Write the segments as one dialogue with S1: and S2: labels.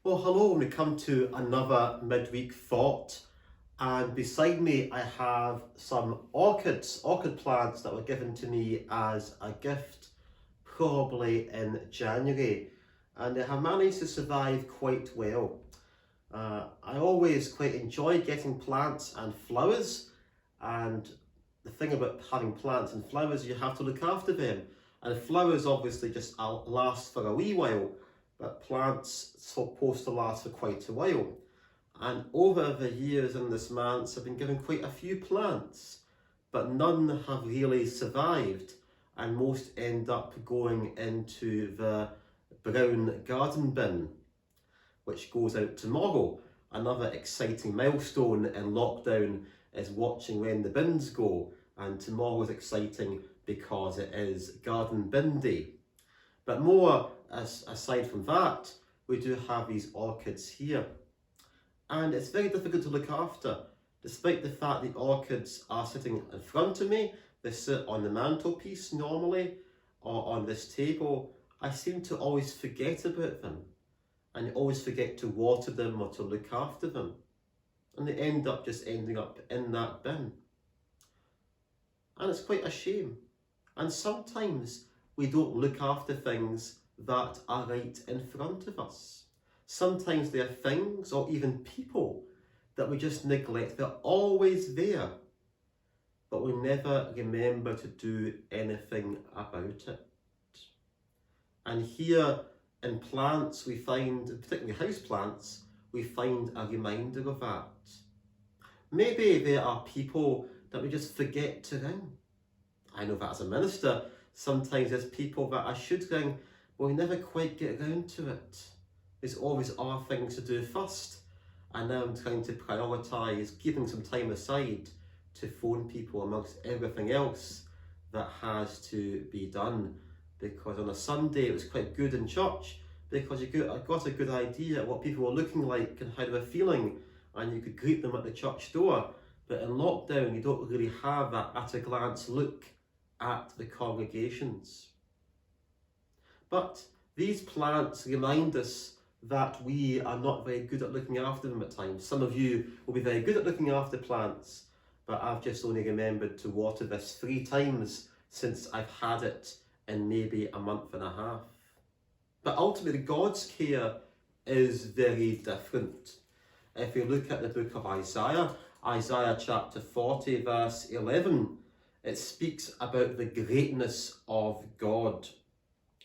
S1: Well, hello, and we come to another midweek thought. And beside me, I have some orchid plants that were given to me as a gift, probably in January. And they have managed to survive quite well. I always quite enjoy getting plants and flowers. And the thing about having plants and flowers, you have to look after them. And flowers obviously just last for a wee while, but plants supposed to last for quite a while. And over the years in this manse, I've been given quite a few plants, but none have really survived, and most end up going into the brown garden bin, which goes out tomorrow. Another exciting milestone in lockdown is watching when the bins go, and tomorrow is exciting because it is Garden Bin Day. But more aside from that, we do have these orchids here. And it's very difficult to look after. Despite the fact the orchids are sitting in front of me, they sit on the mantelpiece normally, or on this table, I seem to always forget about them. And always forget to water them or to look after them. And they end up just ending up in that bin. And it's quite a shame. And sometimes we don't look after things that are right in front of us. Sometimes there are things or even people that we just neglect. They're always there, but we never remember to do anything about it. And here in plants, we find, particularly house plants, we find a reminder of that. Maybe there are people that we just forget to ring. I know that as a minister, sometimes there's people that I should ring, but we never quite get around to it. There's always other things to do first, and now I'm trying to prioritise keeping some time aside to phone people amongst everything else that has to be done. Because on a Sunday it was quite good in church, because I got a good idea of what people were looking like and how they were feeling, and you could greet them at the church door. But in lockdown, you don't really have that at a glance look at the congregations. But these plants remind us that we are not very good at looking after them at times. Some of you will be very good at looking after plants, but I've just only remembered to water this 3 times since I've had it in maybe a month and a half. But ultimately, God's care is very different. If you look at the book of Isaiah chapter 40 verse 11, it speaks about the greatness of God.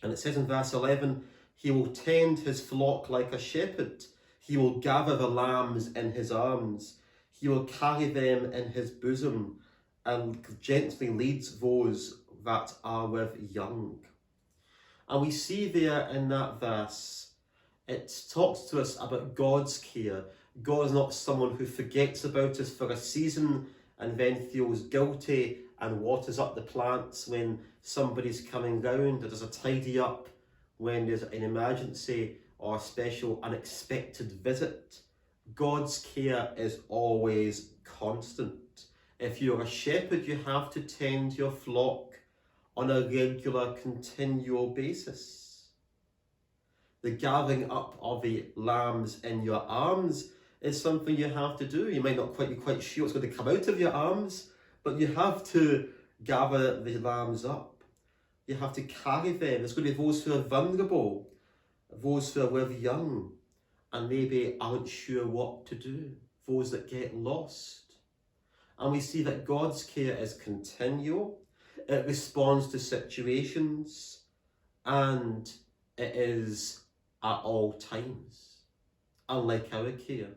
S1: And it says in verse 11, "He will tend his flock like a shepherd. He will gather the lambs in his arms. He will carry them in his bosom and gently leads those that are with young." And we see there in that verse, it talks to us about God's care. God is not someone who forgets about us for a season and then feels guilty and waters up the plants when somebody's coming round, or does a tidy up when there's an emergency or a special unexpected visit. God's care is always constant. If you're a shepherd, you have to tend your flock on a regular, continual basis. The gathering up of the lambs in your arms is something you have to do. You might not be quite sure what's going to come out of your arms, but you have to gather the lambs up. You have to carry them. There's going to be those who are vulnerable, those who are with young, and maybe aren't sure what to do, those that get lost. And we see that God's care is continual. It responds to situations, and it is at all times, unlike our care.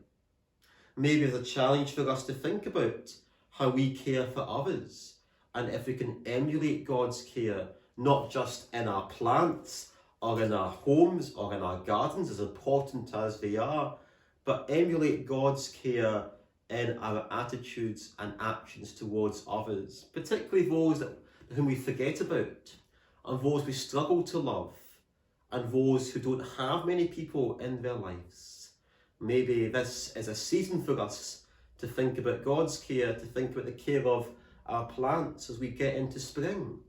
S1: Maybe there's a challenge for us to think about how we care for others, and if we can emulate God's care, not just in our plants or in our homes or in our gardens, as important as they are, but emulate God's care in our attitudes and actions towards others, particularly those whom we forget about, and those we struggle to love, and those who don't have many people in their lives. Maybe this is a season for us to think about God's care, to think about the care of our plants as we get into spring,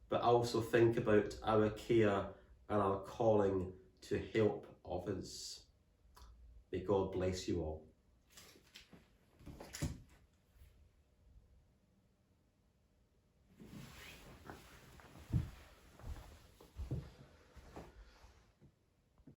S1: but also think about our care and our calling to help others. May God bless you all.